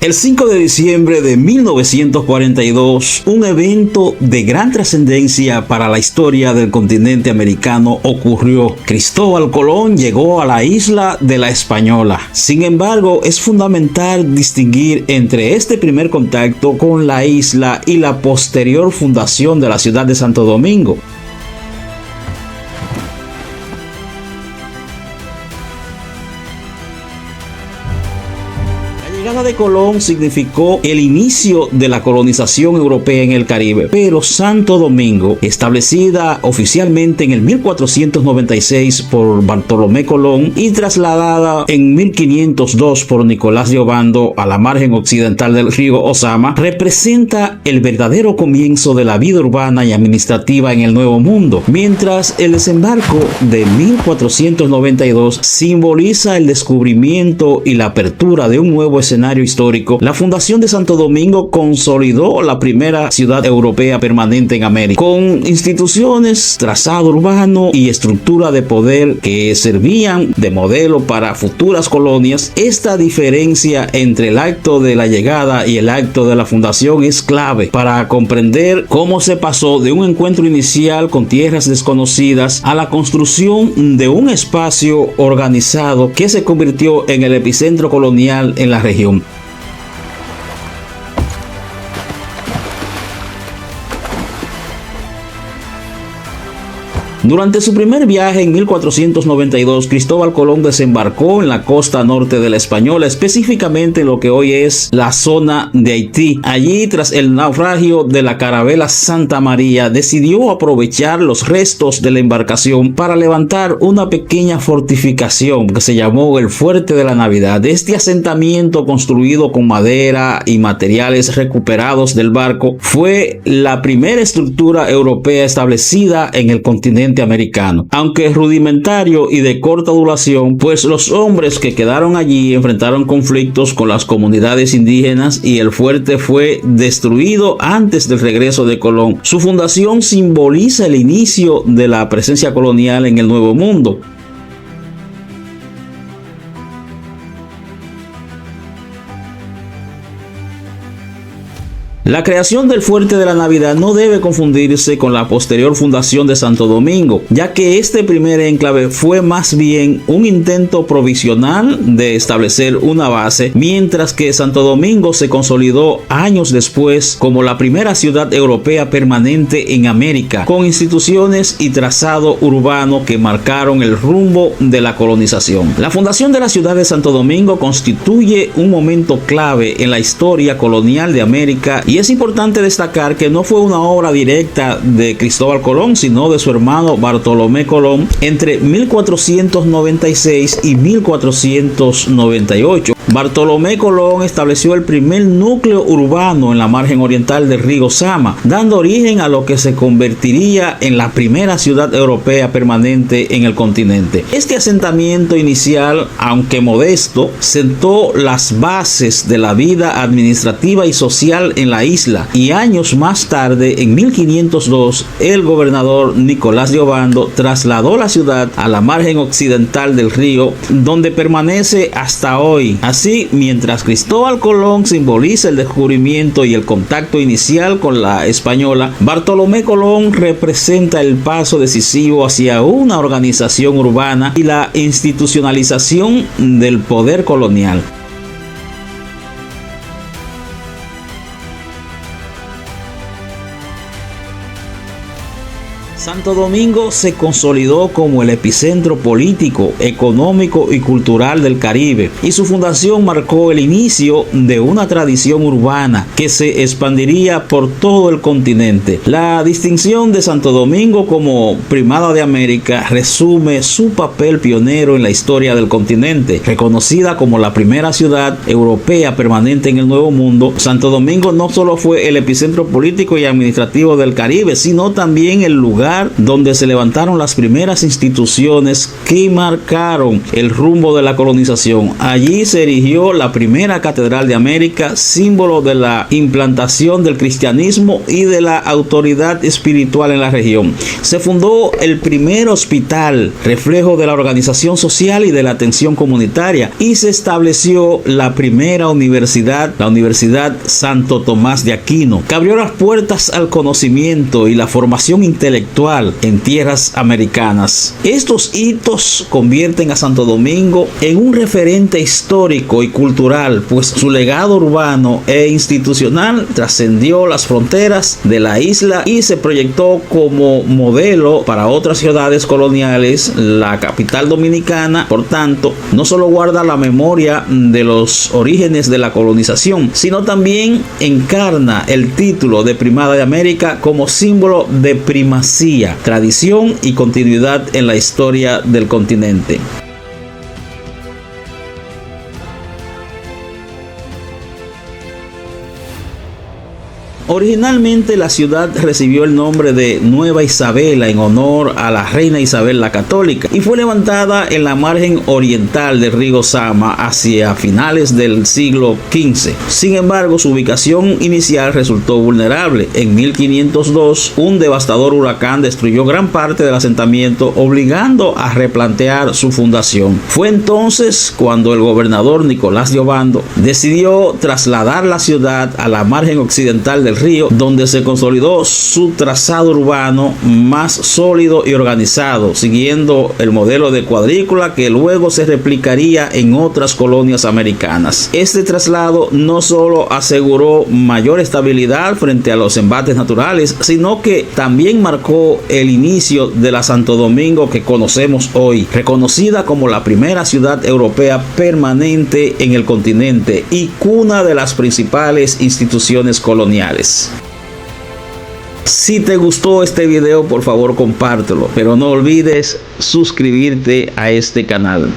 El 5 de diciembre de 1942, un evento de gran trascendencia para la historia del continente americano ocurrió. Cristóbal Colón llegó a la isla de La Española. Sin embargo, es fundamental distinguir entre este primer contacto con la isla y la posterior fundación de la ciudad de Santo Domingo. La llegada de Colón significó el inicio de la colonización europea en el Caribe, pero Santo Domingo, establecida oficialmente en el 1496 por Bartolomé Colón y trasladada en 1502 por Nicolás de Obando a la margen occidental del río Ozama, representa el verdadero comienzo de la vida urbana y administrativa en el Nuevo Mundo, mientras el desembarco de 1492 simboliza el descubrimiento y la apertura de un nuevo escenario histórico. La fundación de Santo Domingo consolidó la primera ciudad europea permanente en América, con instituciones, trazado urbano y estructura de poder que servían de modelo para futuras colonias. Esta diferencia entre el acto de la llegada y el acto de la fundación es clave para comprender cómo se pasó de un encuentro inicial con tierras desconocidas a la construcción de un espacio organizado que se convirtió en el epicentro colonial en la región. Durante su primer viaje en 1492, Cristóbal Colón desembarcó en la costa norte de La Española, específicamente en lo que hoy es la zona de Haití. Allí, tras el naufragio de la carabela Santa María, decidió aprovechar los restos de la embarcación para levantar una pequeña fortificación que se llamó el Fuerte de la Navidad. Este asentamiento, construido con madera y materiales recuperados del barco, fue la primera estructura europea establecida en el continente americano. Aunque rudimentario y de corta duración, pues los hombres que quedaron allí enfrentaron conflictos con las comunidades indígenas y el fuerte fue destruido antes del regreso de Colón. Su fundación simboliza el inicio de la presencia colonial en el Nuevo Mundo. La creación del Fuerte de la Navidad no debe confundirse con la posterior fundación de Santo Domingo, ya que este primer enclave fue más bien un intento provisional de establecer una base, mientras que Santo Domingo se consolidó años después como la primera ciudad europea permanente en América, con instituciones y trazado urbano que marcaron el rumbo de la colonización. La fundación de la ciudad de Santo Domingo constituye un momento clave en la historia colonial de América. Y es importante destacar que no fue una obra directa de Cristóbal Colón, sino de su hermano Bartolomé Colón entre 1496 y 1498. Bartolomé Colón estableció el primer núcleo urbano en la margen oriental del río Ozama, dando origen a lo que se convertiría en la primera ciudad europea permanente en el continente. Este asentamiento inicial, aunque modesto, sentó las bases de la vida administrativa y social en la isla, y años más tarde, en 1502, el gobernador Nicolás de Obando trasladó la ciudad a la margen occidental del río, donde permanece hasta hoy. Así, mientras Cristóbal Colón simboliza el descubrimiento y el contacto inicial con la española, Bartolomé Colón representa el paso decisivo hacia una organización urbana y la institucionalización del poder colonial. Santo Domingo se consolidó como el epicentro político, económico y cultural del Caribe, y su fundación marcó el inicio de una tradición urbana que se expandiría por todo el continente. La distinción de Santo Domingo como Primada de América resume su papel pionero en la historia del continente. Reconocida como la primera ciudad europea permanente en el Nuevo Mundo, Santo Domingo no solo fue el epicentro político y administrativo del Caribe, sino también el lugar lugar donde se levantaron las primeras instituciones que marcaron el rumbo de la colonización. Allí se erigió la primera catedral de América, símbolo de la implantación del cristianismo y de la autoridad espiritual en la región. Se fundó el primer hospital, reflejo de la organización social y de la atención comunitaria, y se estableció la primera universidad, la Universidad Santo Tomás de Aquino, que abrió las puertas al conocimiento y la formación intelectual en tierras americanas. Estos hitos convierten a Santo Domingo en un referente histórico y cultural, pues su legado urbano e institucional trascendió las fronteras de la isla y se proyectó como modelo para otras ciudades coloniales. La capital dominicana, por tanto, no solo guarda la memoria de los orígenes de la colonización, sino también encarna el título de Primada de América como símbolo de primacía, tradición y continuidad en la historia del continente. Originalmente la ciudad recibió el nombre de Nueva Isabela en honor a la reina Isabel la Católica y fue levantada en la margen oriental del río Sama hacia finales del siglo XV. Sin embargo, su ubicación inicial resultó vulnerable. En 1502, un devastador huracán destruyó gran parte del asentamiento, obligando a replantear su fundación. Fue entonces cuando el gobernador Nicolás de Obando decidió trasladar la ciudad a la margen occidental del río, donde se consolidó su trazado urbano más sólido y organizado, siguiendo el modelo de cuadrícula que luego se replicaría en otras colonias americanas. Este traslado no solo aseguró mayor estabilidad frente a los embates naturales, sino que también marcó el inicio de la Santo Domingo que conocemos hoy, reconocida como la primera ciudad europea permanente en el continente y cuna de las principales instituciones coloniales. Si te gustó este video, por favor compártelo, pero no olvides suscribirte a este canal.